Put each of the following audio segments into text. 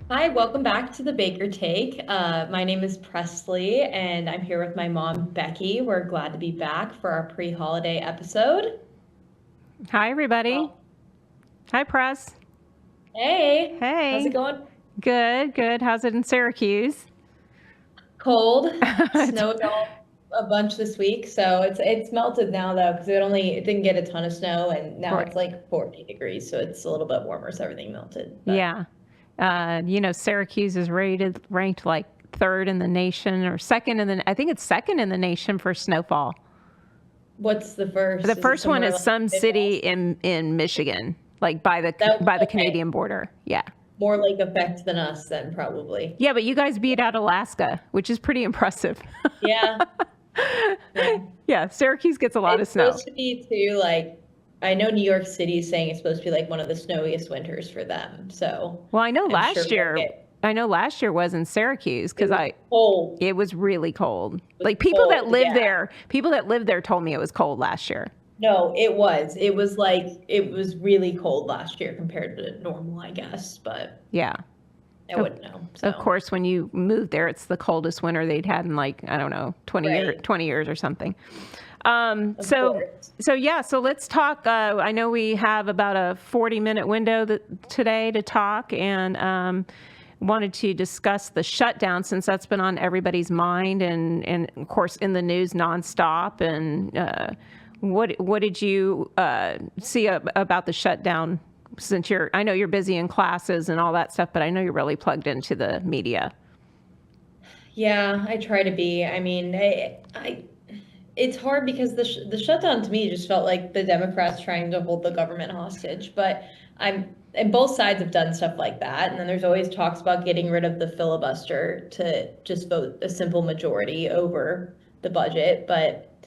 Hi, welcome back to the Baker Take. My name is Presley, and I'm here with my mom, Becky. We're glad to be back for our pre-holiday episode. Hi, everybody. Well, Hi, Press. hey, how's it Hey. going? Good, good. How's it in Syracuse? Cold. It's- Snowed all a bunch this week, so it's melted now though, because it didn't get a ton of snow, and now it's right. like 40 degrees, so it's a little bit warmer, so everything melted. But Yeah. Syracuse is ranked like third in the nation or I think it's second in the nation for snowfall. what's the The first? Is it first one somewhere is like some city Midwest? in Michigan, like by the That by the okay, Canadian border. Yeah. more like effect than us then probably. Yeah, but you guys beat out Alaska, which is pretty impressive. Yeah. Yeah. Yeah, Syracuse gets a lot of It's snow. supposed to be too, like, I know New York City is saying it's supposed to be like one of the snowiest winters for them. So Well, I know I'm sure last we'll year get I know last year was in Syracuse it because was I cold. it was really cold. It was Like cold, yeah. people that live there told me it was cold last year. No, it was. It was like it was really cold last year compared to normal, I guess, but Yeah. I Of, wouldn't know. of So course, when you moved there, it's the coldest winter they'd had in like, I don't know, right. 20 years or something. Um, Of so, course. so let's talk. I know we have about a 40-minute window today to talk, and wanted to discuss the shutdown since that's been on everybody's mind and of course in the news nonstop. And what did you see about the shutdown? Since I know you're busy in classes and all that stuff, but I know you're really plugged into the media. Yeah, I try to be. I mean, it's hard because the shutdown to me just felt like the Democrats trying to hold the government hostage. But and both sides have done stuff like that. And then there's always talks about getting rid of the filibuster to just vote a simple majority over the budget. But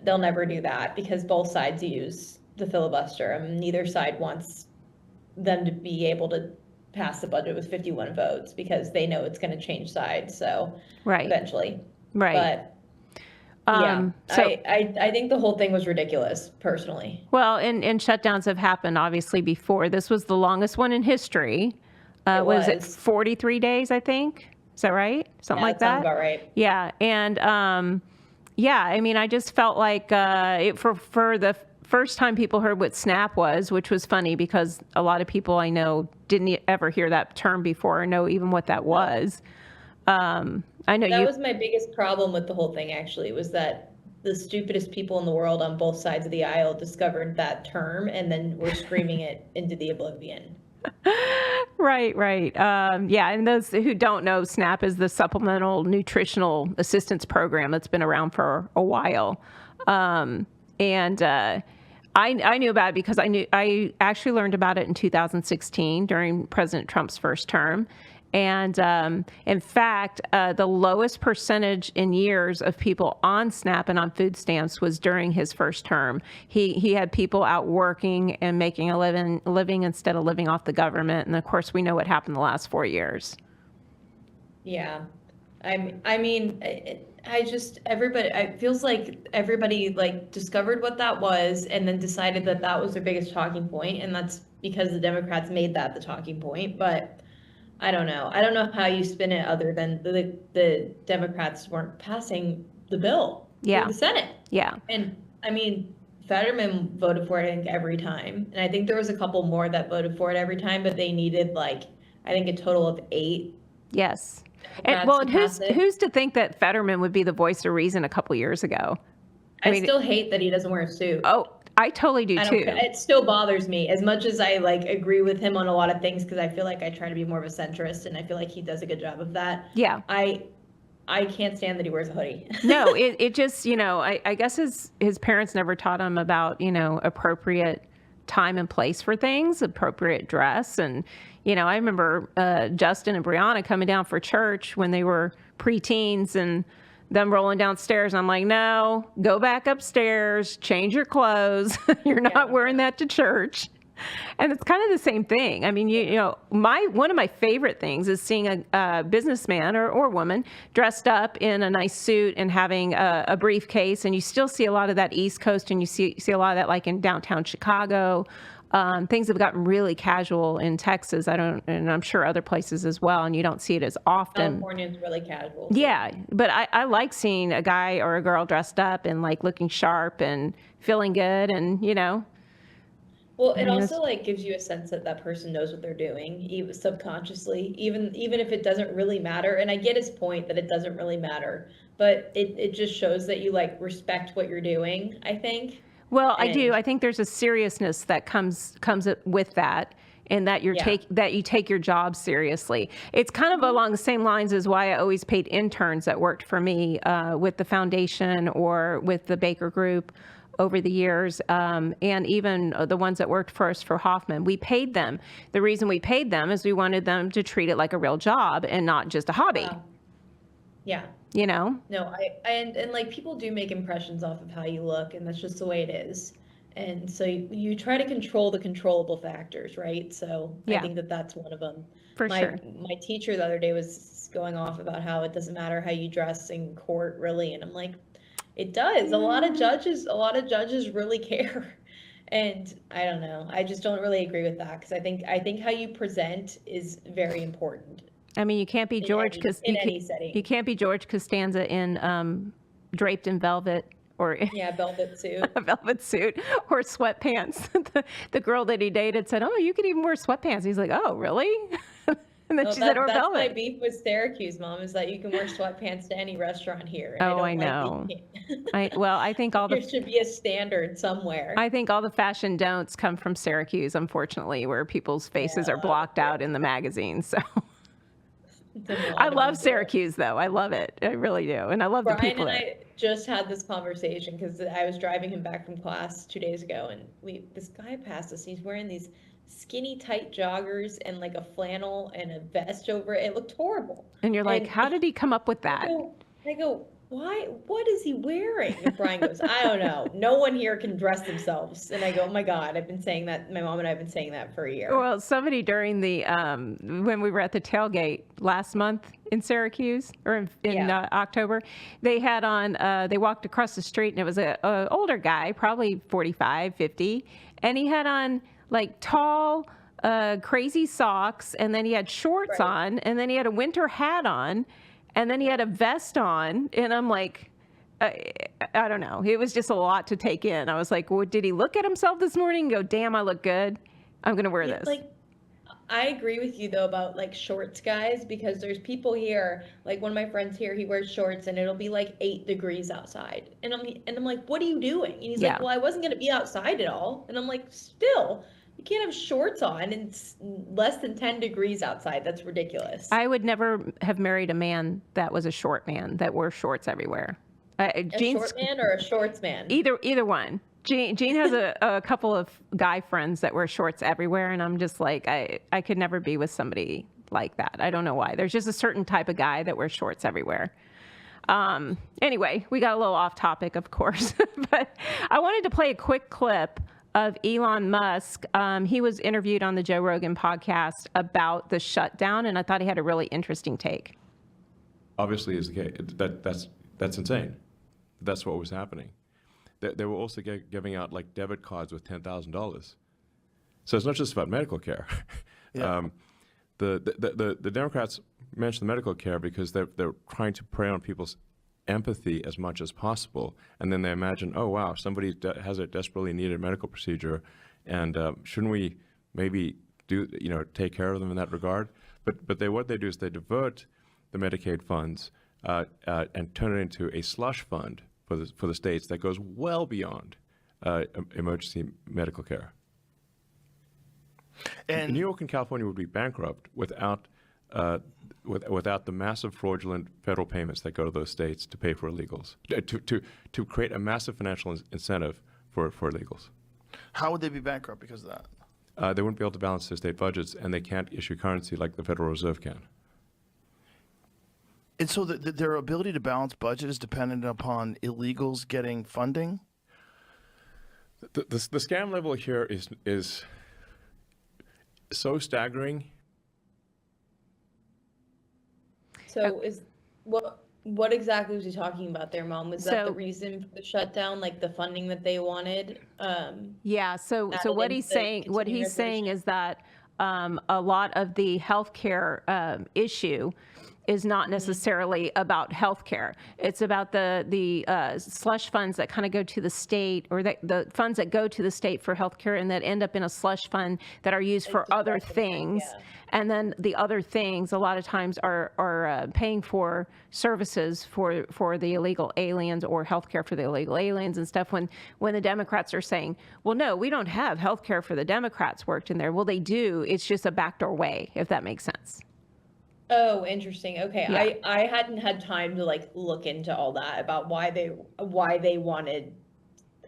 they'll never do that because both sides use the filibuster, and neither side wants them to be able to pass the budget with 51 votes because they know it's going to change sides. So Right, eventually, right. but yeah, So, I think the whole thing was ridiculous, personally. well, and shutdowns have happened obviously before. This was the longest one in history. It What is it, was. 43 days, I think? Is that right? Something Yeah, like that sounds that? about right. Yeah. And yeah, I mean, I just felt like for the first time people heard what SNAP was, which was funny because a lot of people I know didn't ever hear that term before or know even what that No, was. I know that you. was my biggest problem with the whole thing, actually, was that the stupidest people in the world on both sides of the aisle discovered that term and then were screaming it into the oblivion. Right, right. Yeah, and those who don't know, SNAP is the Supplemental Nutritional Assistance Program that's been around for a while. And I knew about it because I actually learned about it in 2016 during President Trump's first term. And in fact, the lowest percentage in years of people on SNAP and on food stamps was during his first term. He had people out working and making a living instead of living off the government. And of course, we know what happened the last 4 years. Yeah. I mean, I just, everybody, it feels like everybody like discovered what that was and then decided that that was their biggest talking point, and that's because the Democrats made that the talking point. But I don't know. I don't know how you spin it other than the Democrats weren't passing the bill through Yeah, the Senate. yeah. And I mean, Fetterman voted for it, I think, every time. And I think there was a couple more that voted for it every time, but they needed like, I think a total of 8 Yes. And Democrats well, to and pass it. who's to think that Fetterman would be the voice of reason a couple years ago? I I mean, still hate that he doesn't wear a suit. oh, I totally do I don't care. too. It still bothers me as much as I like agree with him on a lot of things because I feel like I try to be more of a centrist and I feel like he does a good job of that. Yeah. I can't stand that he wears a hoodie. No, it just, I guess his parents never taught him about, appropriate time and place for things, appropriate dress. And, I remember Justin and Brianna coming down for church when they were preteens and them rolling downstairs. I'm like, no, go back upstairs, change your clothes. You're not Yeah. wearing that to church. And it's kind of the same thing. I mean, you know, one of my favorite things is seeing a businessman or woman dressed up in a nice suit and having a briefcase. And you still see a lot of that East Coast, and you see a lot of that like in downtown Chicago. Things have gotten really casual in Texas. And I'm sure other places as well. And you don't see it as often. California is really casual. Yeah, but I like seeing a guy or a girl dressed up and like looking sharp and feeling good, and you know. Well, it also like gives you a sense that that person knows what they're doing, even subconsciously, even if it doesn't really matter. And I get his point that it doesn't really matter, but it just shows that you like respect what you're doing, I think. Well, I do. And I think there's a seriousness that comes with that, and that yeah, you take your job seriously. It's kind of along the same lines as why I always paid interns that worked for me with the foundation or with the Baker Group over the years, and even the ones that worked for us for Hoffman. We paid them. The reason we paid them is we wanted them to treat it like a real job and not just a hobby. wow, yeah. You know? No, and like people do make impressions off of how you look, and that's just the way it is. And so you try to control the controllable factors, right? So I Yeah, think that that's one of them. for My sure. my teacher the other day was going off about how it doesn't matter how you dress in court, really, and I'm like, it does. A lot of judges really care. And I don't know. I just don't really agree with that because I think how you present is very important I mean, you can't be George because in any you setting. can't be George Costanza in draped in velvet or Yeah, velvet suit. a velvet suit or sweatpants. The girl that he dated said, "Oh, you could even wear sweatpants." He's like, "Oh, really?" And then No, she said, "Or that's my velvet." beef with Syracuse, Mom, is that you can wear sweatpants to any restaurant here, and I Oh, I don't like that know. you can't. I think all There should be a standard somewhere. the fashion don'ts come from Syracuse, unfortunately, where people's Yeah, faces are blocked out in the magazines. So a I lot of love people. Syracuse, though. I love it. I really do, and I love the Brian people and there. I just had this conversation because I was driving him back from class 2 days ago, and this guy passed us. He's wearing these skinny tight joggers and like a flannel and a vest over it. It looked horrible. And you're like, And how did he come up with I that? go, I go, why? What is he wearing? And Brian goes, I don't know. No one here can dress themselves. And I go, oh my God, I've been saying that. My mom and I have been saying that for a year. Well, somebody during the when we were at the tailgate last month in Syracuse or in Yeah, October, they had on they walked across the street and it was a older guy, probably 45, 50, and he had on like tall crazy socks, and then he had shorts right. on, and then he had a winter hat on, and then he had a vest on, and I'm like, I don't know. It was just a lot to take in. I was like, well, did he look at himself this morning and go, damn, I look good. I'm going to wear Yeah, this. like I agree with you though about like shorts guys because there's people here, like one of my friends here, he wears shorts and it'll be like 8 degrees outside. And I'm like, what are you doing? And he's like, Yeah. well, I wasn't gonna be outside at all. And I'm like, still, you can't have shorts on and it's less than 10 degrees outside. That's ridiculous. I would never have married a man that was a short man that wore shorts everywhere. A Jeans, short man or a shorts man? either one. Jean has a couple of guy friends that wear shorts everywhere, and I'm just like, I could never be with somebody like that. I don't know why. There's just a certain type of guy that wears shorts everywhere. Anyway, we got a little off topic, of course, but I wanted to play a quick clip of Elon Musk. He was interviewed on the Joe Rogan podcast about the shutdown, and I thought he had a really interesting take. Obviously, is the case. That's insane. That's what was happening. They were also giving out like debit cards with $10,000. So it's not just about medical care. Yeah. The Democrats mention the medical care because they're trying to prey on people's empathy as much as possible, and then they imagine, oh wow, somebody has a desperately needed medical procedure, and shouldn't we maybe take care of them in that regard? But what they do is they divert the Medicaid funds and turn it into a slush fund for the states that goes well beyond emergency medical care. And New York and California would be bankrupt without the massive fraudulent federal payments that go to those states to pay for illegals, to create a massive financial incentive for illegals. how would they be bankrupt because of that? They wouldn't be able to balance their state budgets, and they can't issue currency like the Federal Reserve can. And so their ability to balance budget is dependent upon illegals getting funding? The scam level here is so staggering. So what exactly was he talking about there, Mom? Was that the So reason for the shutdown, like the funding that they wanted? yeah, so Added what into he's the saying, continuing resolution? is that a lot of the healthcare issue is not necessarily about healthcare. It's about the slush funds that kind of go to the state, or the funds that go to the state for healthcare and that end up in a slush fund that are used for other discretionary, things. yeah. And then the other things a lot of times are paying for services for the illegal aliens, or healthcare for the illegal aliens and stuff. When the Democrats are saying, well, no, we don't have healthcare for the Democrats worked in there. Well, they do. It's just a backdoor way, if that makes sense. Oh, interesting. Okay. Yeah. I hadn't had time to like look into all that about why they wanted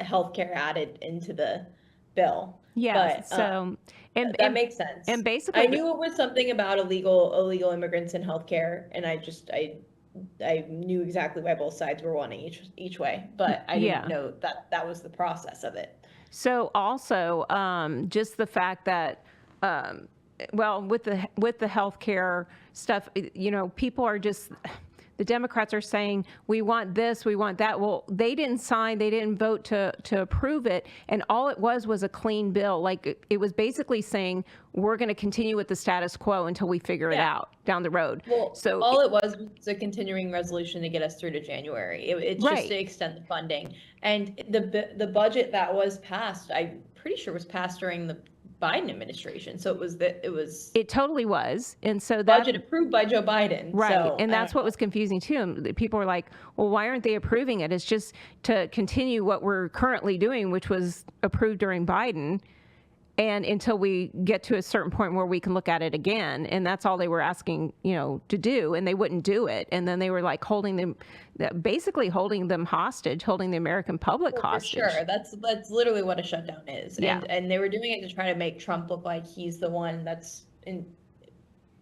healthcare added into the bill. Yeah. But So that makes sense. and basically I knew it was something about illegal immigrants and healthcare, and I knew exactly why both sides were wanting each way, but I Yeah. didn't know that was the process of it. So also, just the fact that, well, with the healthcare stuff, people are just, the Democrats are saying, we want this, we want that. Well, they didn't sign, they didn't vote to approve it, and all it was a clean bill. Like, it was basically saying, we're going to continue with the status quo until we figure it Yeah. out down the road. Well, So all it was a continuing resolution to get us through to January. It's Right. just to extend the funding. And the budget that was passed, I'm pretty sure was passed during the Biden administration. So it was it totally was. And so that budget approved by Joe Biden. Right. So, And I that's don't what know. was confusing too. And people were like, well, why aren't they approving it? It's just to continue what we're currently doing, which was approved during Biden. And until we get to a certain point where we can look at it again. And that's all they were asking, to do. And they wouldn't do it. And then they were like basically holding them hostage, holding the American public For hostage. sure. That's literally what a shutdown is. Yeah. And they were doing it to try to make Trump look like he's the one that's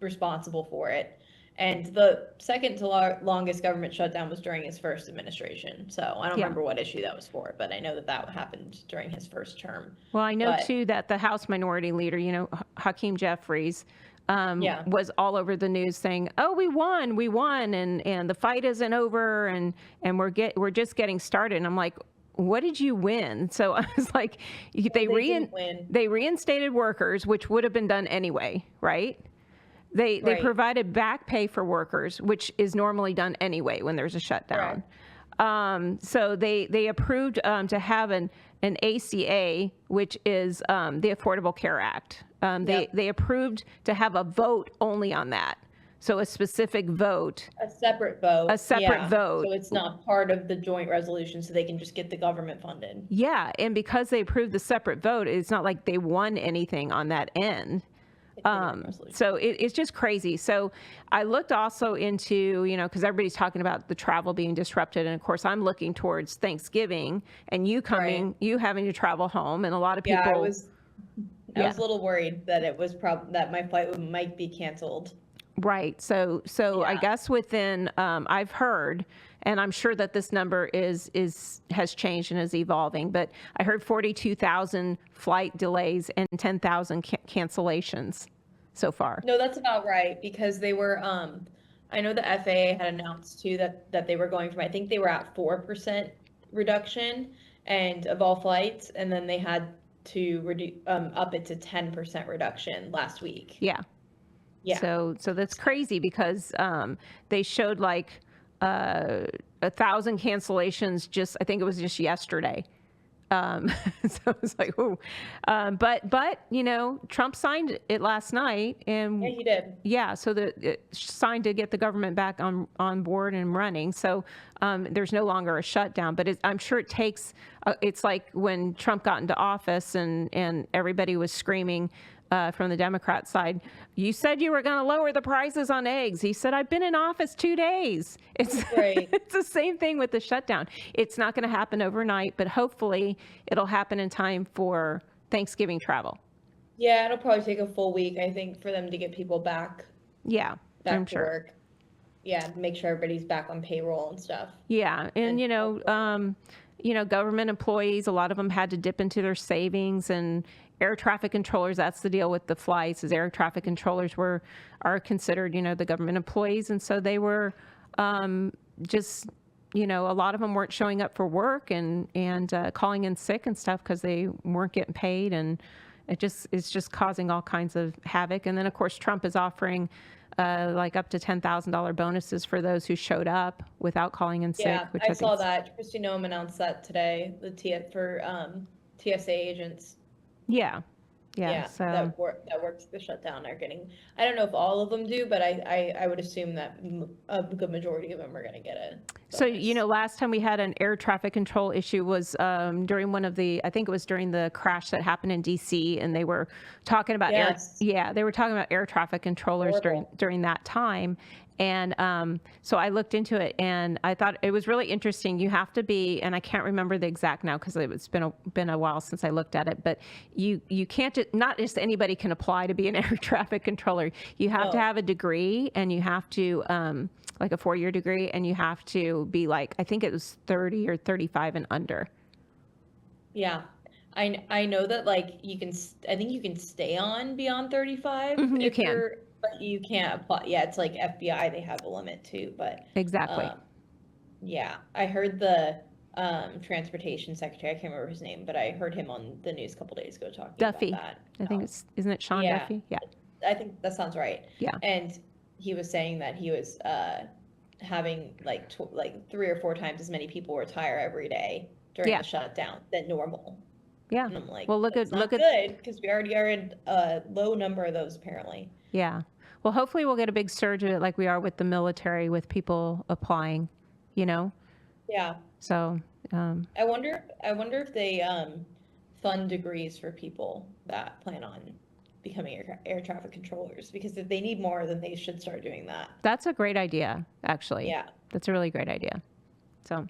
responsible for it. And the second to longest government shutdown was during his first administration. So I don't Yeah. remember what issue that was for, but I know that happened during his first term. Well, I know But- too that the House Minority Leader, Hakeem Jeffries, Yeah. was all over the news saying, "Oh, we won, and the fight isn't over, and we're just getting started." And I'm like, "What did you win?" So I was like, They didn't win. they reinstated workers, which would have been done anyway, right? They Right. provided back pay for workers, which is normally done anyway when there's a shutdown. So they approved to have an ACA, which is the Affordable Care Act. Yep. They approved to have a vote only on that. So a specific vote. A separate vote. A separate Yeah. vote. So it's not part of the joint resolution, so they can just get the government funded. Yeah, and because they approved the separate vote, it's not like they won anything on that end. Resolution. So it's just crazy. So I looked also into, because everybody's talking about the travel being disrupted. And of course, I'm looking towards Thanksgiving and you having to travel home. And a lot of people. Yeah, I was a little worried that it was that my flight might be canceled. Right. So I Yeah. guess within, I've heard, and I'm sure that this number has changed and is evolving, but I heard 42,000 flight delays and 10,000 cancellations so far. No, that's about right, because they were, I know the FAA had announced too that they were going from, I think they were at 4% reduction and of all flights, and then they had to up it to 10% reduction last week. Yeah. Yeah. So that's crazy because they showed like 1,000 cancellations I think it was just yesterday. So it was like, ooh. But Trump signed it last night, and Yeah, he did. yeah, so it signed to get the government back on board and running. So there's no longer a shutdown, but I'm sure it takes. It's like when Trump got into office and everybody was screaming. From the Democrat side, you said you were going to lower the prices on eggs. He said, I've been in office 2 days. It's Right. It's the same thing with the shutdown. It's not going to happen overnight, but hopefully it'll happen in time for Thanksgiving travel. Yeah, it'll probably take a full week, I think, for them to get people back Yeah, I'm to sure. work. Yeah, make sure everybody's back on payroll and stuff. Yeah, and government employees, a lot of them had to dip into their savings and air traffic controllers, that's the deal with the flights, is air traffic controllers are considered, the government employees. And so they were just, a lot of them weren't showing up for work and calling in sick and stuff because they weren't getting paid. And it's just causing all kinds of havoc. And then, of course, Trump is offering like up to $10,000 bonuses for those who showed up without calling in sick. Yeah, Which I saw that. Kristi Noem announced that today, for TSA agents. Yeah. So that works the shutdown are getting. I don't know if all of them do, but I would assume that a good majority of them are going to get it. So last time we had an air traffic control issue was during I think it was during the crash that happened in DC, and they were talking about they were talking about air traffic controllers during that time. And so I looked into it, and I thought it was really interesting. You have to be, and I can't remember the exact now because it's been a while since I looked at it, but you can't, not just anybody can apply to be an air traffic controller. You have to have a degree, and you have to, like a 4-year degree, and you have to be like, I think it was 30 or 35 and under. Yeah. I know that like I think you can stay on beyond 35. You can. But you can't apply. Yeah, it's like FBI, they have a limit too, but. Exactly. Yeah, I heard the transportation secretary, I can't remember his name, but I heard him on the news a couple days ago talking Duffy. about that. I think isn't it Sean Duffy? Yeah. I think that sounds right. Yeah. And he was saying that he was having like 3 or 4 times as many people retire every day during the shutdown than normal. Yeah. And I'm like, well, look at good, because we already are in a low number of those apparently. Yeah. Well, hopefully we'll get a big surge of it like we are with the military, with people applying, Yeah. So. I wonder if they fund degrees for people that plan on becoming air traffic controllers, because if they need more, then they should start doing that. That's a great idea, actually. Yeah. That's a really great idea. So,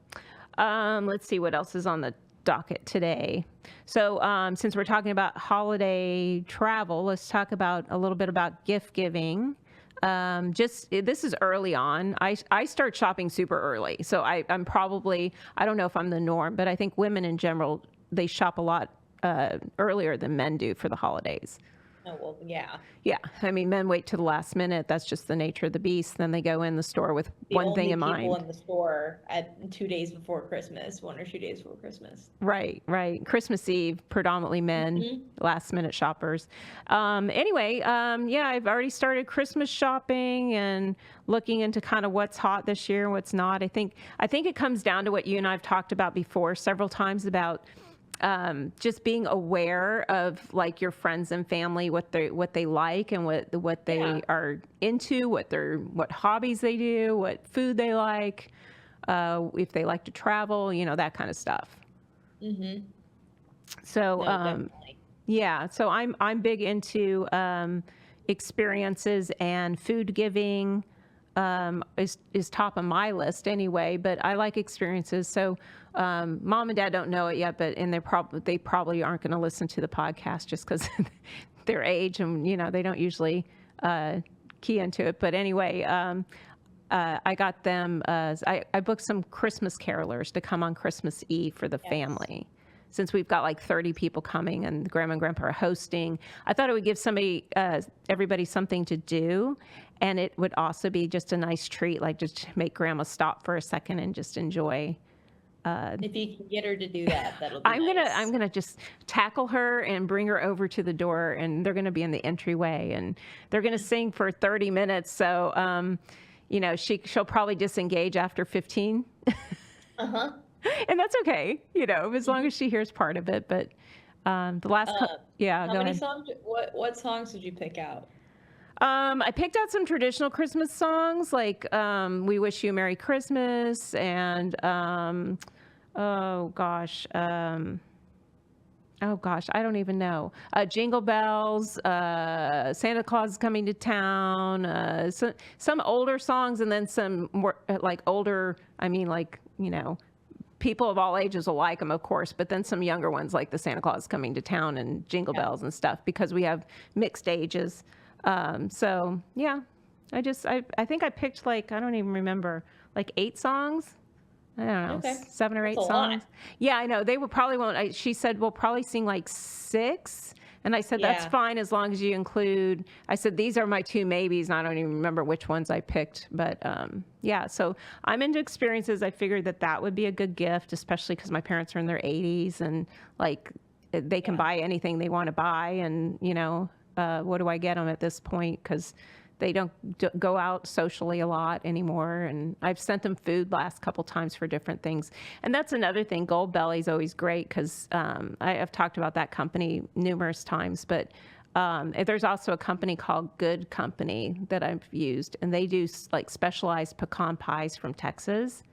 let's see what else is on the docket today. So since we're talking about holiday travel, let's talk a little bit about gift giving. This is early on. I start shopping super early. So I'm probably, I don't know if I'm the norm, but I think women in general, they shop a lot earlier than men do for the holidays. Oh, well, yeah. Yeah. I mean, men wait to the last minute. That's just the nature of the beast. Then they go in the store with one thing in mind. People in the store at 2 days before Christmas, 1 or 2 days before Christmas. Right. Christmas Eve, predominantly men, last minute shoppers. Anyway, I've already started Christmas shopping and looking into kind of what's hot this year and what's not. I think it comes down to what you and I have talked about before several times about just being aware of like your friends and family, what they like and what they are into, what hobbies they do, what food they like, if they like to travel, that kind of stuff. Mm-hmm. So, so I'm big into experiences, and food giving is top of my list anyway, but I like experiences. So mom and dad don't know it yet, but they probably aren't going to listen to the podcast just because their age, and they don't usually key into it. But anyway, I got them. I booked some Christmas carolers to come on Christmas Eve for the family. Since we've got like 30 people coming and grandma and grandpa are hosting, I thought it would give everybody something to do. And it would also be just a nice treat, like just make grandma stop for a second and just enjoy. If you can get her to do that, that'll be nice. I'm gonna just tackle her and bring her over to the door, and they're gonna be in the entryway, and they're gonna sing for 30 minutes. So, she'll probably disengage after 15. Uh-huh. And that's okay, as long as she hears part of it. But the last, how many ahead. songs? What songs did you pick out? I picked out some traditional Christmas songs like "We Wish You a Merry Christmas" and I don't even know. Jingle Bells, Santa Claus is Coming to Town, some older songs, and then some more like older. I mean, like people of all ages will like them, of course, but then some younger ones like the Santa Claus is Coming to Town and Jingle Bells and stuff, because we have mixed ages. I think I picked I don't even remember, 8 songs. I don't know, 7 or 8 songs. Yeah, I know. They probably won't. She said we'll probably sing 6, And I said, that's Yeah. fine as long as you include, I said, these are my two maybes. And I don't even remember which ones I picked. But yeah, so I'm into experiences. I figured that would be a good gift, especially because my parents are in their 80s and like they can buy anything they want to buy. And, what do I get them at this point? Because they don't go out socially a lot anymore. And I've sent them food last couple times for different things. And that's another thing. Goldbelly is always great because I've talked about that company numerous times. But there's also a company called Good Company that I've used. And they do like specialized pecan pies from Texas.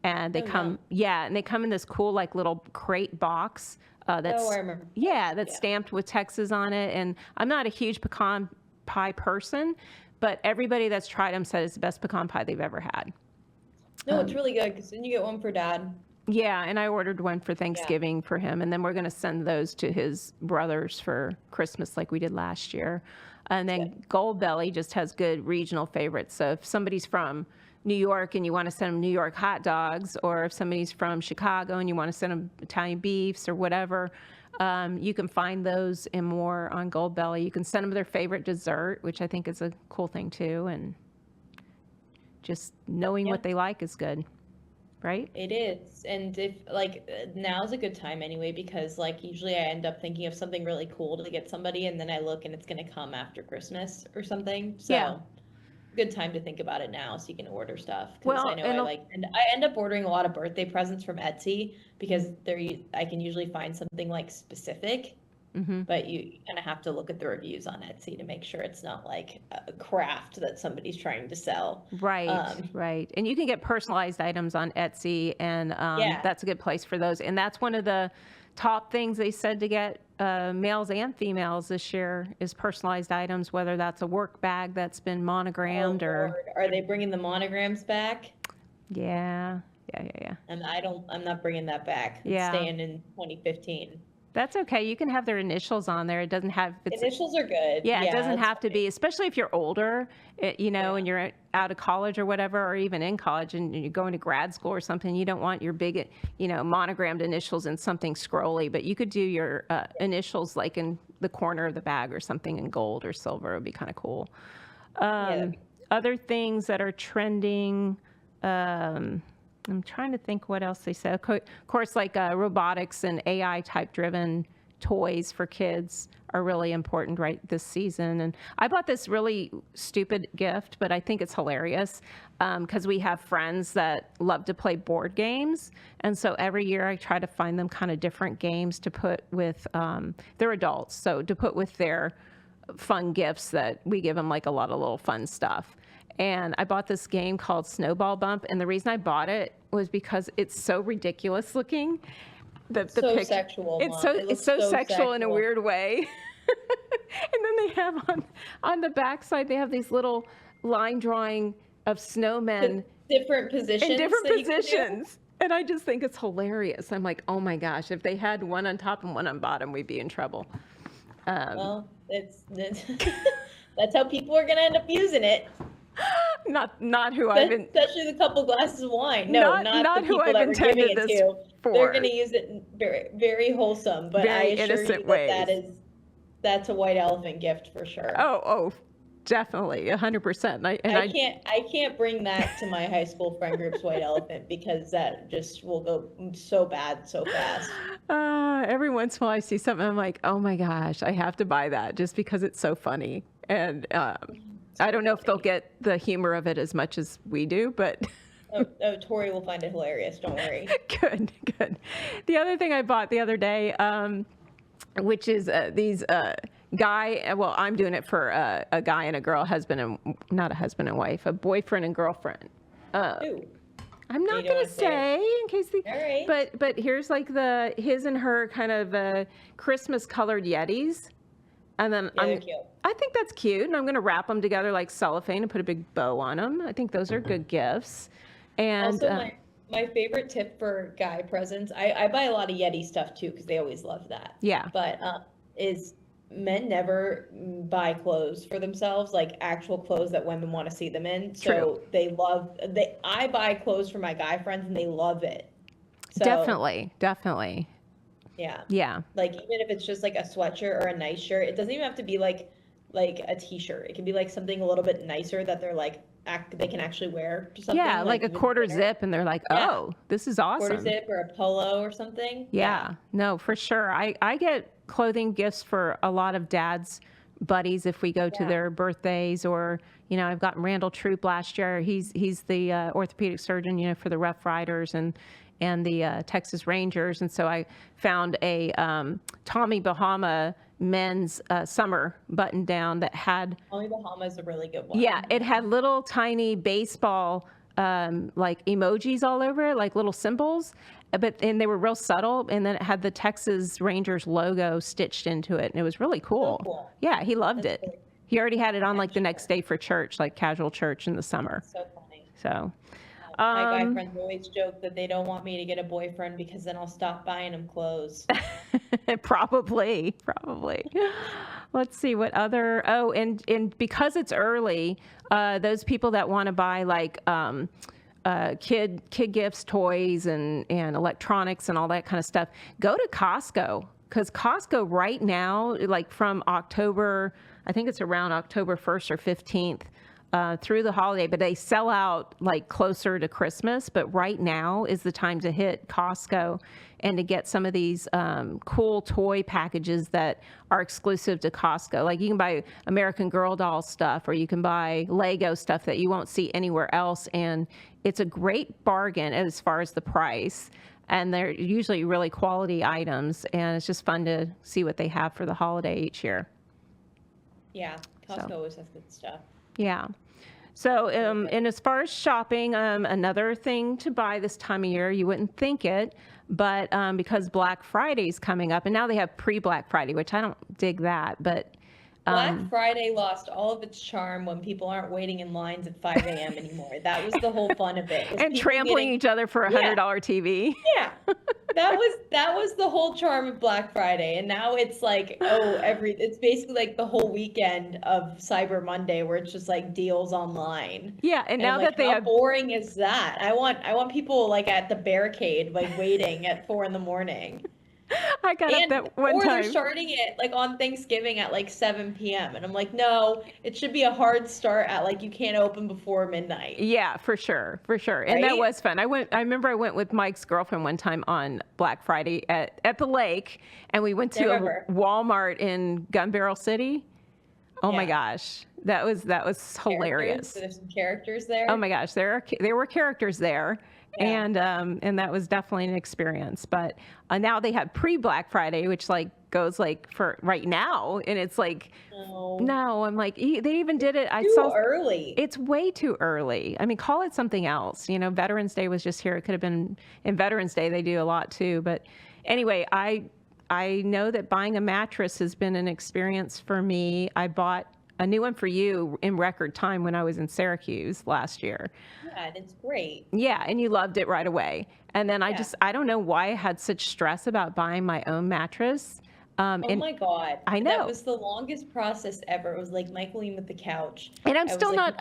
And they come in this cool like little crate box that's I remember. that's stamped with Texas on it. And I'm not a huge pecan pie person, but everybody that's tried them said it's the best pecan pie they've ever had. No, it's really good because then you get one for Dad. Yeah, and I ordered one for Thanksgiving for him, and then we're going to send those to his brothers for Christmas like we did last year. And then Goldbelly just has good regional favorites. So if somebody's from New York and you want to send them New York hot dogs, or if somebody's from Chicago and you want to send them Italian beefs or whatever, you can find those and more on Goldbelly. You can send them their favorite dessert, which I think is a cool thing too. And just knowing what they like is good, right? It is. And if like now's a good time anyway, because like usually I end up thinking of something really cool to get somebody and then I look and it's going to come after Christmas or something. So good time to think about it now so you can order stuff. Because I know I end up ordering a lot of birthday presents from Etsy because I can usually find something like specific, but you kind of have to look at the reviews on Etsy to make sure it's not like a craft that somebody's trying to sell. Right, right. And you can get personalized items on Etsy, and that's a good place for those. And that's one of the top things they said to get males and females this year is personalized items, whether that's a work bag that's been monogrammed or... Are they bringing the monograms back? Yeah. And I'm not bringing that back. It's staying in 2015. That's okay. You can have their initials on there. It doesn't have... Initials are good. Yeah, it doesn't have to be, especially if you're older, and you're out of college or whatever, or even in college and you're going to grad school or something. You don't want your big, monogrammed initials in something scrolly, but you could do your initials like in the corner of the bag or something in gold or silver. It would be kind of cool. Other things that are trending... I'm trying to think what else they said. Of course, like robotics and AI type driven toys for kids are really important right this season. And I bought this really stupid gift, but I think it's hilarious because we have friends that love to play board games. And so every year I try to find them kind of different games to put with, they're adults, so to put with their fun gifts that we give them like a lot of little fun stuff. And I bought this game called Snowball Bump. And the reason I bought it was because it's so ridiculous looking. Sexual. It's so sexual in a weird way. And then they have on the backside, they have these little line drawing of snowmen. Different positions. In different positions. And I just think it's hilarious. I'm like, oh my gosh, if they had one on top and one on bottom, we'd be in trouble. Well, it's that's how people are going to end up using it. Not who I've been, especially the couple glasses of wine. No, not the people that we're giving it to. They're going to use it in very, very wholesome, but I assure you that's a white elephant gift for sure. Oh, definitely, 100%. I can't bring that to my high school friend group's white elephant because that just will go so bad so fast. Every once in a while I see something, I'm like, oh my gosh, I have to buy that just because it's so funny. And I don't know if they'll get the humor of it as much as we do, but... Tori will find it hilarious. Don't worry. Good. The other thing I bought the other day, which is these I'm doing it for a guy and a girl, not a husband and wife, a boyfriend and girlfriend. I'm not going to say in case All right. but here's like his and her kind of Christmas colored Yetis. And then they're cute. I think that's cute, and I'm going to wrap them together like cellophane and put a big bow on them. I think those are good gifts. And also, my favorite tip for guy presents, I buy a lot of Yeti stuff too because they always love that. Yeah. But is men never buy clothes for themselves, like actual clothes that women want to see them in. So I buy clothes for my guy friends and they love it. So, definitely. Yeah. Yeah. Like even if it's just like a sweatshirt or a nice shirt, it doesn't even have to be like a t-shirt. It can be like something a little bit nicer that they're like they can actually wear to something Yeah, like a even quarter thinner. zip, and they're like, Yeah. oh, this is Quarter awesome. zip or a polo or something. Yeah, no, for sure. I get clothing gifts for a lot of dad's buddies if we go to Yeah. their birthdays, or I've gotten Randall Troop last year. He's the orthopedic surgeon, for the Rough Riders and the Texas Rangers, and so I found a Tommy Bahama men's summer button down that had Tommy Bahama is a really good one. yeah, it had little tiny baseball like emojis all over it, like little symbols, and they were real subtle. And then it had the Texas Rangers logo stitched into it, and it was really cool. So cool. Yeah, he loved That's it. really He already had it on like the sure. next day for church, like casual church in the summer. So funny. So My guy friends always joke that they don't want me to get a boyfriend because then I'll stop buying them clothes. probably. Let's see what other. Oh, and because it's early, those people that want to buy like kid gifts, toys, and electronics and all that kind of stuff, go to Costco, because Costco right now, like from October, I think it's around October 1st or 15th. Through the holiday, but they sell out like closer to Christmas. But right now is the time to hit Costco and to get some of these cool toy packages that are exclusive to Costco. Like you can buy American Girl doll stuff, or you can buy Lego stuff that you won't see anywhere else. And it's a great bargain as far as the price. And they're usually really quality items. And it's just fun to see what they have for the holiday each year. Yeah, Costco always has good stuff. Yeah. So, and as far as shopping, another thing to buy this time of year, you wouldn't think it, but because Black Friday's coming up, and now they have pre-Black Friday, which I don't dig that, but Black Friday lost all of its charm when people aren't waiting in lines at 5 a.m. anymore. That was the whole fun of it. and trampling each other for a $100 TV. Yeah, that was the whole charm of Black Friday, and now it's like it's basically like the whole weekend of Cyber Monday where it's just like deals online. Yeah, and now that they how have boring is that? I want people like at the barricade like waiting at 4 a.m. I got up that one or time. they're starting it like on Thanksgiving at like 7 p.m. And I'm like, no, it should be a hard start at like you can't open before midnight. Yeah, for sure. And that was fun. I remember I went with Mike's girlfriend one time on Black Friday at the lake, and we went to a Walmart in Gun Barrel City. Oh my gosh. That was hilarious. There's some characters there. Oh my gosh, there were characters there. Yeah. And that was definitely an experience. But now they have pre-Black Friday, which like goes like for right now, and it's like no, I'm like they even did it. I saw early. It's way too early. I mean, call it something else. Veterans Day was just here. It could have been in Veterans Day. They do a lot too. But anyway, I know that buying a mattress has been an experience for me. I bought a new one for you in record time when I was in Syracuse last year. Yeah, and it's great. Yeah, and you loved it right away. And then I don't know why I had such stress about buying my own mattress. Oh my God. I know. That was the longest process ever. It was like Michaeline with the couch. And I'm still not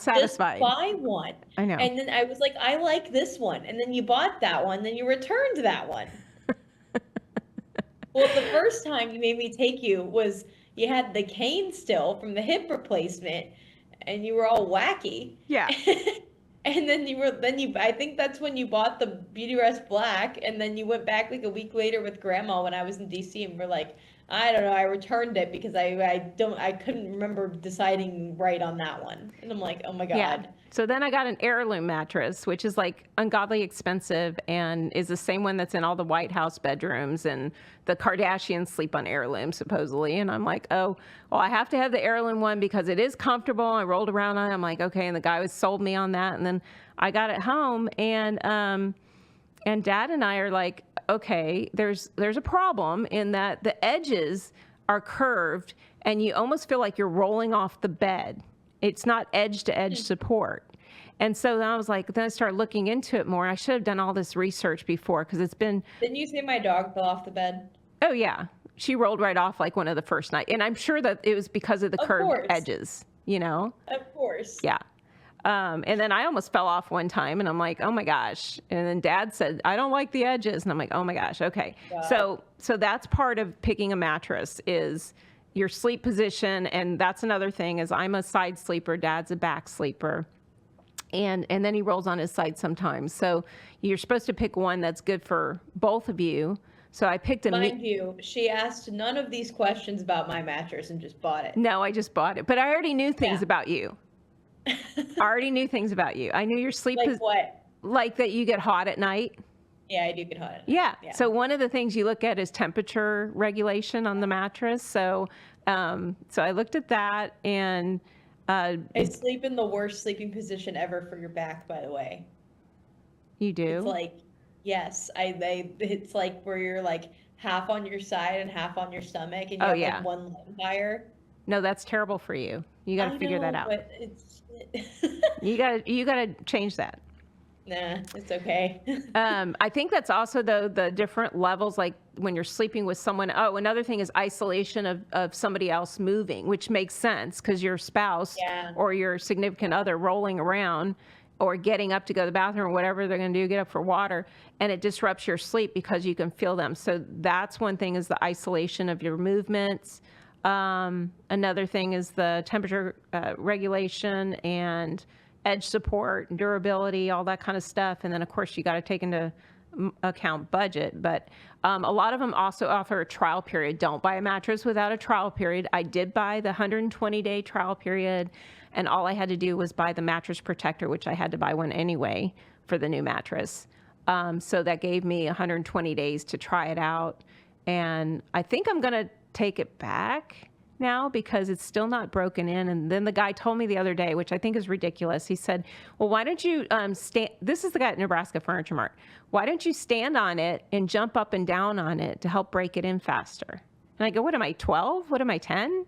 satisfied. Just buy one. I know. And then I was like, I like this one. And then you bought that one, then you returned that one. Well, the first time you made me take you was you had the cane still from the hip replacement, and you were all wacky. Yeah. And then I think that's when you bought the Beauty Rest Black, and then you went back like a week later with Grandma when I was in DC, and we're like, I don't know, I returned it because I couldn't remember deciding right on that one. And I'm like, oh my God. Yeah. So then I got an heirloom mattress, which is like ungodly expensive and is the same one that's in all the White House bedrooms, and the Kardashians sleep on heirloom supposedly. And I'm like, oh, well, I have to have the heirloom one because it is comfortable. I rolled around on it. I'm like, okay. And the guy sold me on that. And then I got it home, and Dad and I are like, okay, there's a problem in that the edges are curved and you almost feel like you're rolling off the bed. It's not edge to edge support. And so then I started looking into it more. I should have done all this research before, because it's been. Didn't you say my dog fell off the bed? Oh yeah. She rolled right off like one of the first night. And I'm sure that it was because of the curved edges, Of course. Yeah. And then I almost fell off one time, and I'm like, oh my gosh. And then Dad said, I don't like the edges. And I'm like, oh my gosh. Okay. Wow. So that's part of picking a mattress is your sleep position. And that's another thing is I'm a side sleeper. Dad's a back sleeper. And then he rolls on his side sometimes. So you're supposed to pick one that's good for both of you. So I picked a Mind you, she asked none of these questions about my mattress and just bought it. No, I just bought it. But I already knew things Yeah. about you. I already knew things about you. I knew your sleep Like what? like that you get hot at night. Yeah, I do get hot. Yeah. So one of the things you look at is temperature regulation on the mattress. So I looked at that, and I sleep in the worst sleeping position ever for your back, by the way. you do. It's like, yes, it's like where you're like half on your side and half on your stomach, and you have yeah. like one leg higher. No, that's terrible for you. You got to figure that out. But it's You got to change that. nah, it's okay. I think that's also the different levels, like when you're sleeping with someone. Oh, another thing is isolation of somebody else moving, which makes sense because your spouse Yeah. or your significant other rolling around or getting up to go to the bathroom or whatever they're going to do, get up for water, and it disrupts your sleep because you can feel them. So that's one thing is the isolation of your movements. Another thing is the temperature regulation and edge support, durability, all that kind of stuff. And then, of course, you got to take into account budget. But a lot of them also offer a trial period. Don't buy a mattress without a trial period. I did buy the 120-day trial period, and all I had to do was buy the mattress protector, which I had to buy one anyway for the new mattress. So that gave me 120 days to try it out. And I think I'm going to take it back now because it's still not broken in. And then the guy told me the other day, which I think is ridiculous. He said, well, why don't you stand? This is the guy at Nebraska Furniture Mart. Why don't you stand on it and jump up and down on it to help break it in faster? And I go, what am I, 12? What am I, 10?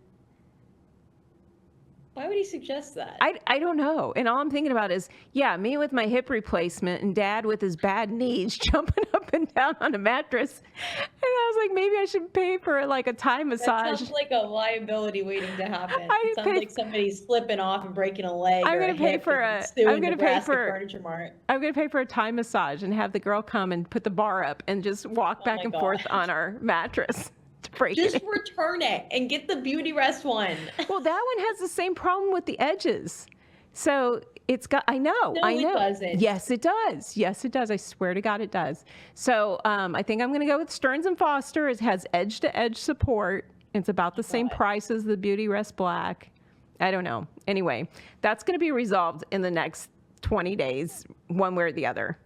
Why would he suggest that? I don't know. And all I'm thinking about is, yeah, me with my hip replacement and Dad with his bad knees jumping up and down on a mattress. And I was like, maybe I should pay for like a Thai massage. That sounds like a liability waiting to happen. I It sounds pay- like somebody's slipping off and breaking a leg I'm or gonna a pay hip for and a- suing I'm gonna pay Nebraska for- Furniture Mart. I'm going to pay for a Thai massage and have the girl come and put the bar up and just walk back my and forth gosh. on our mattress to break Just it. return it and get the Beauty Rest one. Well, that one has the same problem with the edges. So it's got, I know. No, I it know. doesn't. Yes, it does. Yes, it does. I swear to God, it does. So I think I'm going to go with Stearns & Foster. It has edge-to-edge support. It's about the same price as the Beauty Rest Black. I don't know. Anyway, that's going to be resolved in the next 20 days, one way or the other.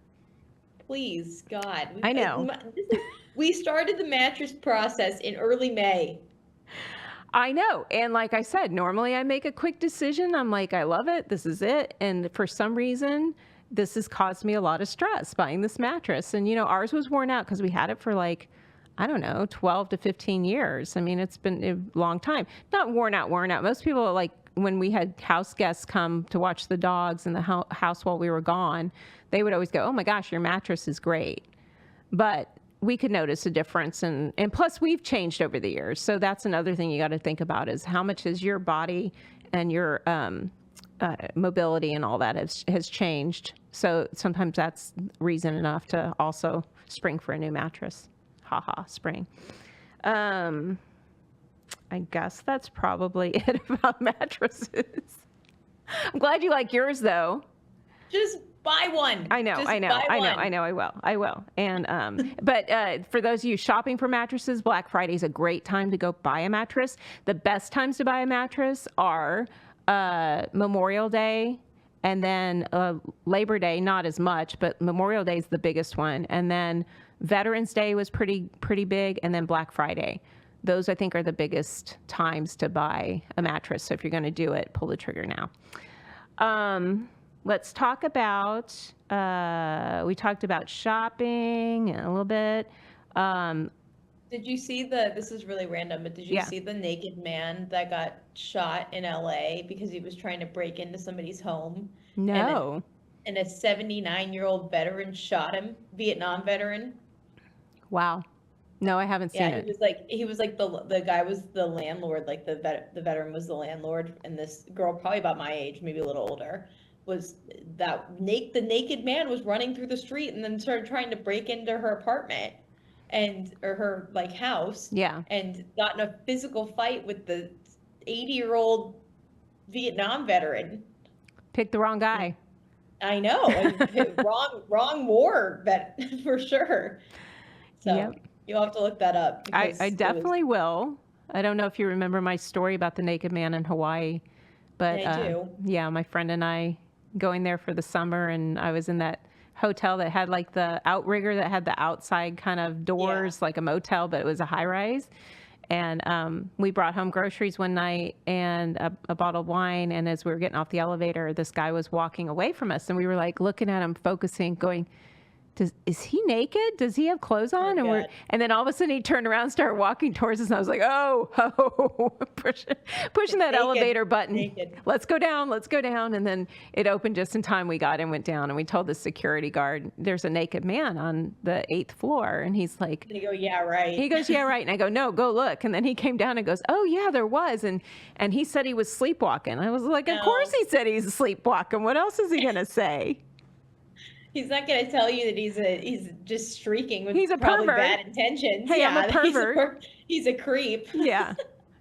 Please, God. I know. We started the mattress process in early May. I know. And like I said, normally I make a quick decision. I'm like, I love it. This is it. And for some reason, this has caused me a lot of stress buying this mattress. And, you know, ours was worn out because we had it for like, I don't know, 12 to 15 years. I mean, it's been a long time. Not worn out. Most people, like when we had house guests come to watch the dogs in the house while we were gone, they would always go, oh my gosh, your mattress is great. But we could notice a difference. And plus we've changed over the years. So that's another thing you got to think about is how much has your body and your mobility and all that has changed. So sometimes that's reason enough to also spring for a new mattress. Spring. I guess that's probably it about mattresses. I'm glad you like yours though. Just buy one. I know. I will. And but for those of you shopping for mattresses, Black Friday is a great time to go buy a mattress. The best times to buy a mattress are Memorial Day and then Labor Day, not as much, but Memorial Day is the biggest one. And then Veterans Day was pretty big, and then Black Friday. Those I think are the biggest times to buy a mattress. So if you're going to do it, pull the trigger now. Let's talk about, we talked about shopping a little bit. Did you see this is really random, but did you see the naked man that got shot in LA because he was trying to break into somebody's home? No. And a 79-year-old veteran shot him, Vietnam veteran. Wow. No, I haven't seen it. He was like the guy was the landlord, like the veteran was the landlord, and this girl probably about my age, maybe a little older, was that the naked man was running through the street and then started trying to break into her apartment or her like house. Yeah. And got in a physical fight with the 80-year-old Vietnam veteran. Picked the wrong guy. I know. wrong war vet for sure. So Yep. you'll have to look that up. I definitely will. I don't know if you remember my story about the naked man in Hawaii, but I do. Yeah, my friend and I going there for the summer, and I was in that hotel that had like the outrigger that had the outside kind of doors, like a motel, but it was a high rise. And we brought home groceries one night and a bottle of wine. And as we were getting off the elevator, this guy was walking away from us, and we were like looking at him, focusing, going, is he naked? Does he have clothes on? Oh, And then all of a sudden he turned around and started walking towards us. And I was like, pushing that elevator button. Naked. Let's go down. And then it opened just in time. We got in, went down, and we told the security guard, there's a naked man on the 8th floor. And he's like, And you go, yeah, right. He goes, yeah, right. And I go, no, go look. And then he came down and goes, oh, yeah, there was. And he said he was sleepwalking. I was like, of course he said he's sleepwalking. What else is he going to say? He's not going to tell you that he's just streaking with He's a probably pervert. bad intentions. Hey, I'm a pervert. He's a creep. Yeah.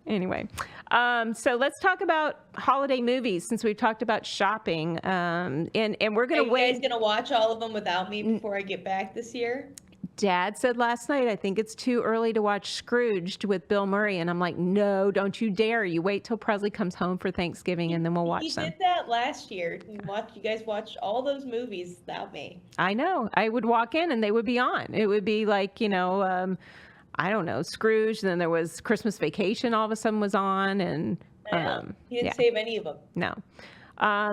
Anyway, so let's talk about holiday movies since we've talked about shopping. And we're going to Are you wait. guys going to watch all of them without me before I get back this year? Dad said last night, I think it's too early to watch Scrooged with Bill Murray. And I'm like, no, don't you dare. You wait till Presley comes home for Thanksgiving and then we'll watch them. He did that last year. You guys watched all those movies without me. I know. I would walk in and they would be on. It would be like, I don't know, Scrooge. And then there was Christmas Vacation all of a sudden was on. And he didn't save any of them. No.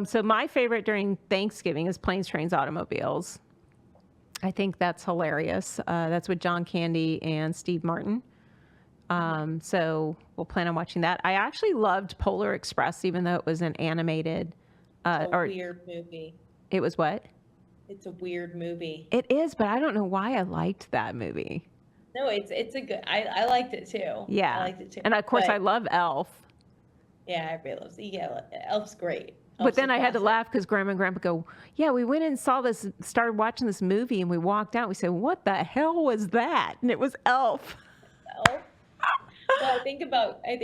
So my favorite during Thanksgiving is Planes, Trains, Automobiles. I think that's hilarious. That's with John Candy and Steve Martin. So we'll plan on watching that. I actually loved Polar Express, even though it was an animated. Weird movie. It was what? It's a weird movie. It is, but I don't know why I liked that movie. No, it's a good. I liked it too. Yeah, I liked it too. And of course, I love Elf. Yeah, everybody loves it. Yeah, Elf's great. But then I had to laugh because Grandma and Grandpa go, yeah, we went and started watching this movie, and we walked out. We said, what the hell was that? And it was Elf. Elf. Well, I think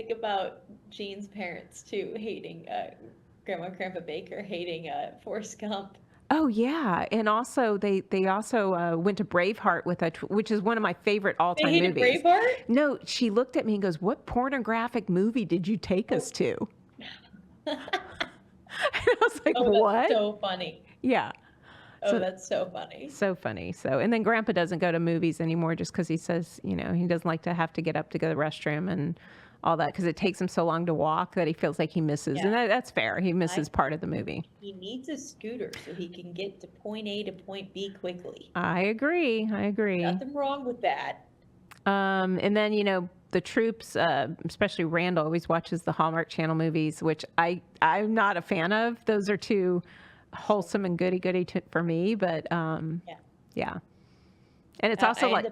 about Jean's parents too, hating Grandma and Grandpa Baker, hating Forrest Gump. Oh yeah, and also they also went to Braveheart with which is one of my favorite all-time They movies. hated Braveheart? No, she looked at me and goes, "What pornographic movie did you take us to?" And I was like, "What?" That's so funny. Yeah. That's so funny. So funny. And then Grandpa doesn't go to movies anymore just because he says, he doesn't like to have to get up to go to the restroom and all that because it takes him so long to walk that he feels like he misses. Yeah. And that's fair. He misses part of the movie. He needs a scooter so he can get to point A to point B quickly. I agree. Nothing wrong with that. And then, the troops, especially Randall, always watches the Hallmark Channel movies, which I'm not a fan of. Those are too wholesome and goody for me, but yeah. And it's also I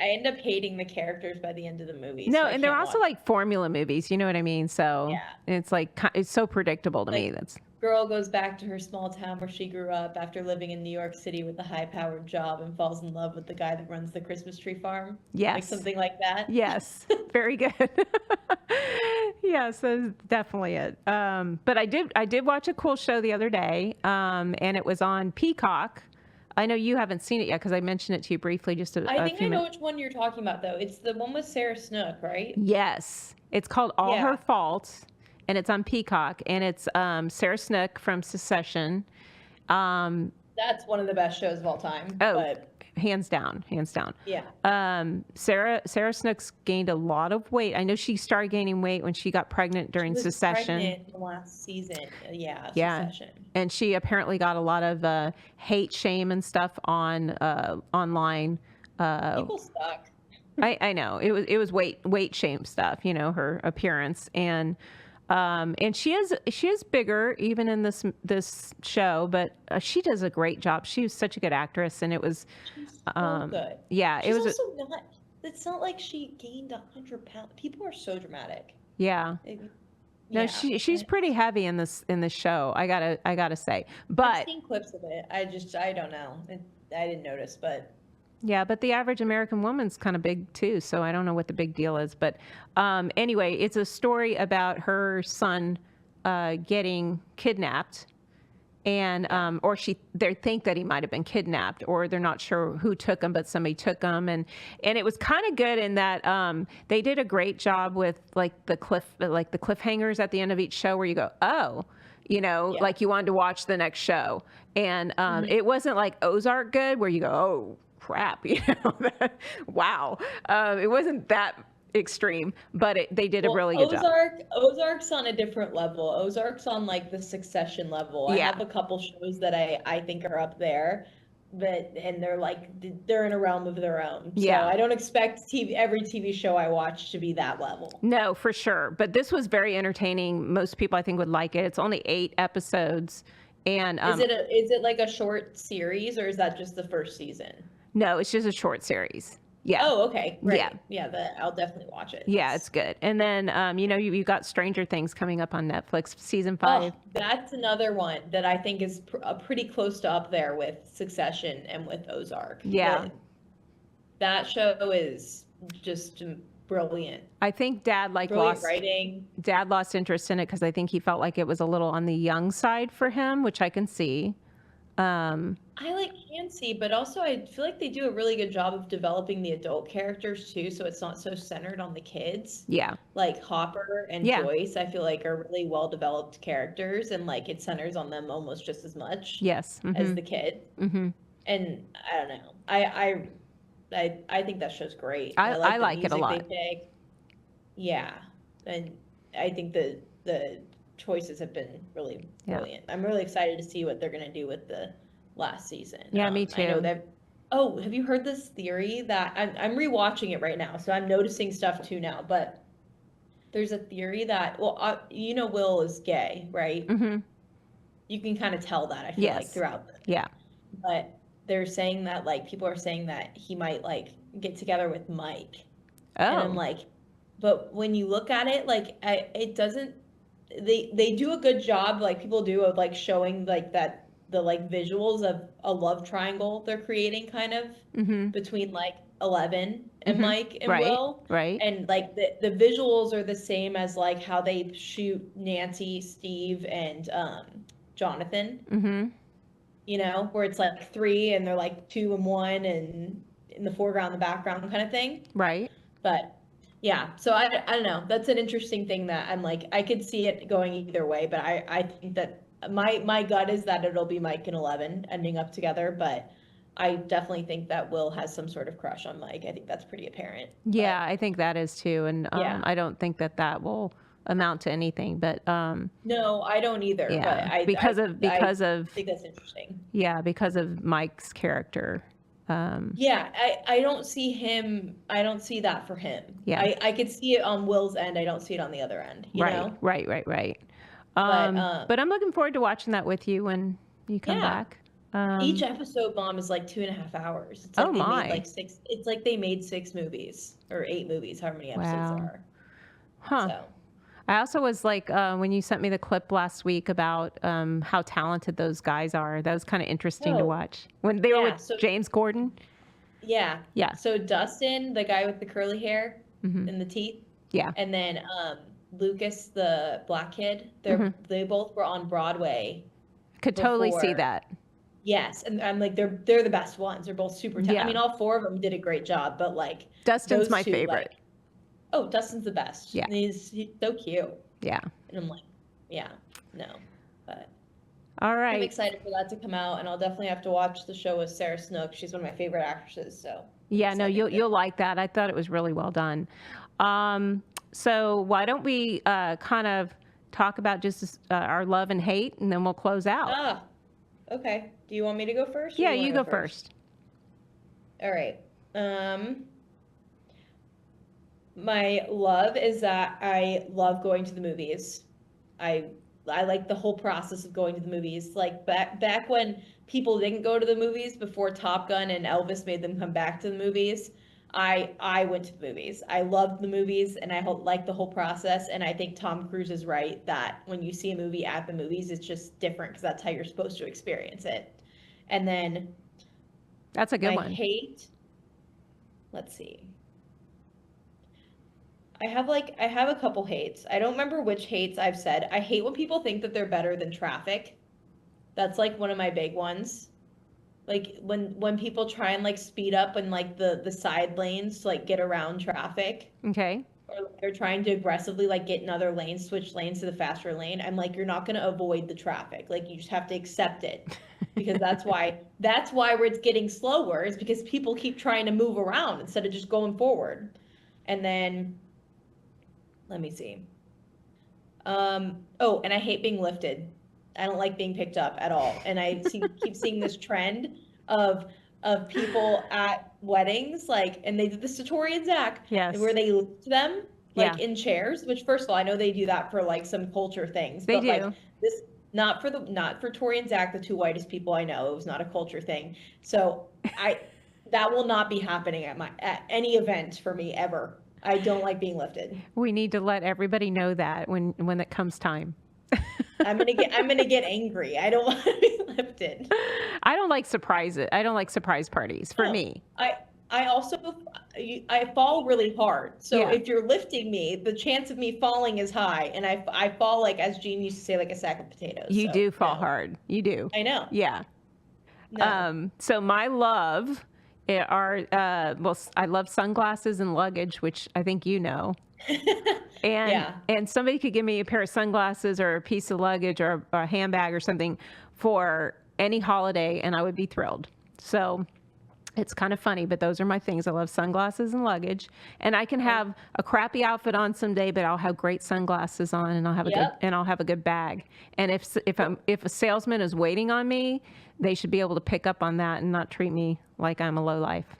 end up hating the characters by the end of the movie. No, so and they're also like formula movies, you know what I mean? So yeah. it's like, it's so predictable to me. That's girl goes back to her small town where she grew up after living in New York City with a high-powered job and falls in love with the guy that runs the Christmas tree farm. Yes. Like something like that. Yes. Very good. Yes, that's definitely it. But I did watch a cool show the other day, and it was on Peacock. I know you haven't seen it yet because I mentioned it to you briefly just I think I know which one you're talking about, though. It's the one with Sarah Snook, right? Yes. It's called All Her Fault, and it's on Peacock, and it's Sarah Snook from Succession. That's one of the best shows of all time. Oh, but hands down. yeah. Sarah Snook's gained a lot of weight. I know she started gaining weight when she got pregnant during She was Succession. pregnant in the last season. Yeah. Succession. And she apparently got a lot of hate, shame, and stuff on online. People suck. I know it was weight shame stuff. Her appearance and she is bigger even in this show, but she does a great job. She was such a good actress, and it was She's so good. Yeah, She's it was also not. It's not like she gained 100 pounds. People are so dramatic. Yeah. No, Yeah. she's pretty heavy in this show. I gotta say, I've but seen clips of it. I don't know. I didn't notice, but yeah, but the average American woman's kind of big too, so I don't know what the big deal is. But anyway, it's a story about her son getting kidnapped, and or they think that he might have been kidnapped, or they're not sure who took him, but somebody took him, and it was kind of good in that they did a great job with like the cliffhangers at the end of each show, where you go, oh. Like you wanted to watch the next show. And it wasn't like Ozark good, where you go, oh, crap, wow. It wasn't that extreme, but they did a really good job. Ozark's on a different level. Ozark's on like the Succession level. I have a couple shows that I think are up there, and they're in a realm of their own. So I don't expect every TV show I watch to be that level. No, for sure. But this was very entertaining. Most people I think would like it. It's only 8 episodes. And is it like a short series, or is that just the first season? No, it's just a short series. Yeah. Oh, okay. Right. Yeah. Yeah, I'll definitely watch it. Yeah, it's good. And then, you got Stranger Things coming up on Netflix, season 5. Oh, that's another one that I think is pretty close to up there with Succession and with Ozark. Yeah. That show is just brilliant. I think Dad brilliant writing. Dad lost interest in it because I think he felt like it was a little on the young side for him, which I can see. I can see, but also I feel like they do a really good job of developing the adult characters too, so it's not so centered on the kids. Yeah. Like Hopper and Joyce, I feel like are really well developed characters, and like it centers on them almost just as much. Yes. As the kid. Mm-hmm. And I don't know. I think that show's great. I like it a lot. Yeah, and I think the choices have been really brilliant. I'm really excited to see what they're going to do with the last season. Yeah, me too. I know that. Oh, have you heard this theory that I'm rewatching it right now, so I'm noticing stuff too now. But there's a theory that Will is gay, right? Mm-hmm. You can kind of tell that. I feel like throughout. But they're saying that people are saying that he might get together with Mike. Oh. And I'm like, but when you look at it, it doesn't. They do a good job, people do, of showing that the visuals of a love triangle they're creating kind of between 11 and Mike and Will. Right. And the visuals are the same as how they shoot Nancy, Steve, and Jonathan. Mm-hmm. Where it's 3 and they're 2 and 1 and in the foreground, the background kind of thing. Right. But yeah, so I don't know. That's an interesting thing that I'm I could see it going either way, but I think that my gut is that it'll be Mike and 11 ending up together, but I definitely think that Will has some sort of crush on Mike. I think that's pretty apparent. Yeah, I think that is too, and I don't think that will amount to anything, but no, I don't either. Yeah, but I think that's interesting. Yeah, because of Mike's character. I don't see him. I don't see that for him. Yeah, I could see it on Will's end. I don't see it on the other end. You know? Right. But I'm looking forward to watching that with you when you come back. Each episode, Mom, is 2.5 hours. It's my! Made 6. It's they made 6 movies or 8 movies. However many episodes there are. Huh. So. I also was when you sent me the clip last week about how talented those guys are. That was kind of interesting to watch. When they were with James Corden. Yeah. Yeah. So Dustin, the guy with the curly hair and the teeth. Yeah. And then Lucas, the black kid. They both were on Broadway. Could totally see that. Yes, and I'm they're the best ones. They're both super talented. I mean, all 4 of them did a great job, but Dustin's my favorite. Oh, Dustin's the best. Yeah. And he's so cute. Yeah. And I'm no. But all right. I'm excited for that to come out, and I'll definitely have to watch the show with Sarah Snook. She's one of my favorite actresses, so. Yeah, no, you'll like that. I thought it was really well done. So why don't we kind of talk about just our love and hate, and then we'll close out. Okay. Do you want me to go first? Yeah, you go first. All right. My love is that I love going to the movies. I like the whole process of going to the movies. Back when people didn't go to the movies before Top Gun and Elvis made them come back to the movies, I went to the movies. I loved the movies, and I liked the whole process. And I think Tom Cruise is right that when you see a movie at the movies, it's just different because that's how you're supposed to experience it. And then That's a good my one. hate, let's see. I have a couple hates. I don't remember which hates I've said. I hate when people think that they're better than traffic. That's like one of my big ones. Like when people try and like speed up in like the side lanes to like get around traffic, Okay. or they're trying to aggressively like get in other lanes, switch lanes to the faster lane. I'm like, you're not going to avoid the traffic. Like you just have to accept it, because that's why where it's getting slower is because people keep trying to move around instead of just going forward. And then let me see. Oh, and I hate being lifted. I don't like being picked up at all. And keep seeing this trend of people at weddings, like, and they did this to Tori and Zach, Yes. where they lift them like Yeah. in chairs, which first of all, I know they do that for like some culture things, They but like do. this, not for Tori and Zach, the two whitest people I know. It was not a culture thing. So that will not be happening at any event for me ever. I don't like being lifted. We need to let everybody know that when it comes time. I'm gonna get angry. I don't want to be lifted. I don't like surprises. I don't like surprise parties for No, me. I also I fall really hard. So Yeah. if you're lifting me, the chance of me falling is high, and I fall like, as Jean used to say, like a sack of potatoes. You So, do fall no. hard. You do. I know. Yeah. No. So my love are I love sunglasses and luggage, which I think you know. And Yeah. and somebody could give me a pair of sunglasses or a piece of luggage or a handbag or something for any holiday, and I would be thrilled. So it's kind of funny, but those are my things. I love sunglasses and luggage, and I can have a crappy outfit on someday, but I'll have great sunglasses on, and I'll have a good bag. And if a salesman is waiting on me, they should be able to pick up on that and not treat me like I'm a lowlife.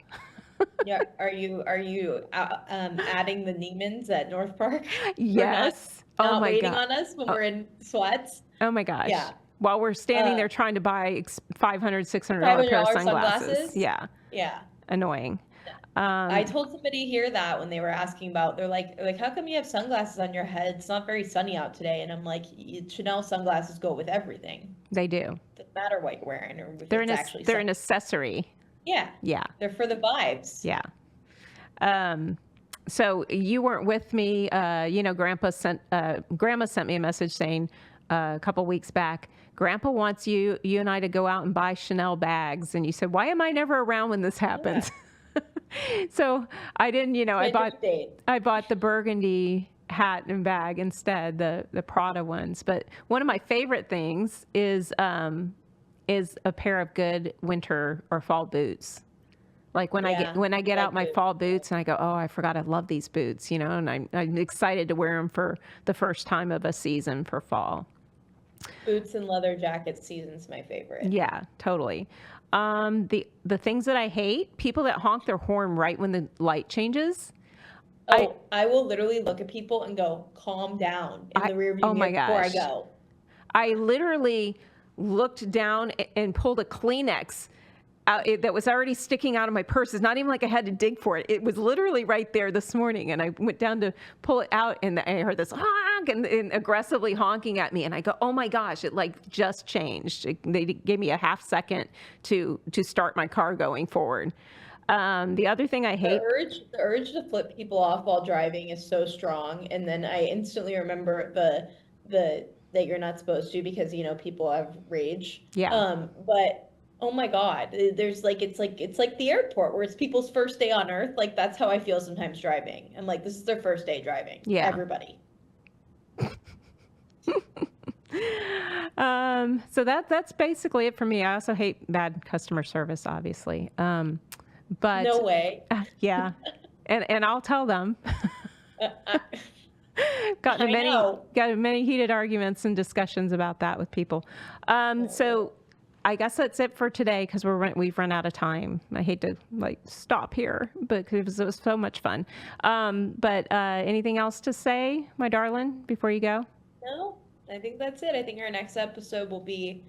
Yeah. Are you adding the Neiman's at North Park? Yes. For not Oh my waiting God. on us when we're in sweats? Oh my gosh. Yeah. While we're standing there trying to buy $500, $600 pair of $500 sunglasses. sunglasses? Yeah. Yeah. Annoying. I told somebody here that when they were asking about, they're like, how come you have sunglasses on your head? It's not very sunny out today. And I'm like, Chanel sunglasses go with everything. They do. Doesn't matter what you're wearing or if They're it's actually they're sunny. an accessory. Yeah. Yeah. They're for the vibes. Yeah. So you weren't with me. Grandma sent me a message saying a couple weeks back, Grandpa wants you and I to go out and buy Chanel bags. And you said, why am I never around when this happens? Yeah. So I didn't, I bought the burgundy hat and bag instead, the Prada ones. But one of my favorite things is a pair of good winter or fall boots. Like when I get out my fall boots and I go, oh, I forgot I love these boots, and I'm excited to wear them for the first time of a season for fall. Boots and leather jackets season's my favorite. Yeah, totally. The things that I hate, people that honk their horn right when the light changes. Oh, I will literally look at people and go, calm down in the rearview mirror before I go. I literally looked down and pulled a Kleenex that was already sticking out of my purse. It's not even like I had to dig for it. It was literally right there this morning, and I went down to pull it out, and I heard this honk and aggressively honking at me, and I go, oh my gosh, it like just changed. They gave me a half second to start my car going forward. The other thing I hate, the urge to flip people off while driving is so strong, and then I instantly remember the that you're not supposed to, because people have rage. Yeah. But oh my God, there's like it's like the airport where it's people's first day on earth. Like that's how I feel sometimes driving. I'm like, this is their first day driving. Yeah. Everybody. So that's basically it for me. I also hate bad customer service, obviously. But no way. Yeah. And I'll tell them. Got many heated arguments and discussions about that with people. So I guess that's it for today, because we've run out of time. I hate to stop here, but because it was so much fun. But anything else to say, my darling, before you go? No, I think that's it. I think our next episode will be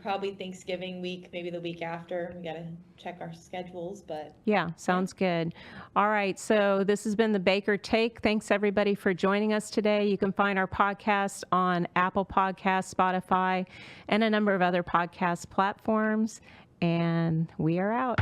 Probably Thanksgiving week, maybe the week after. We gotta check our schedules, but Yeah, sounds good. All right, so this has been the Baker Take. Thanks everybody for joining us today. You can find our podcast on Apple Podcasts, Spotify, and a number of other podcast platforms. And we are out.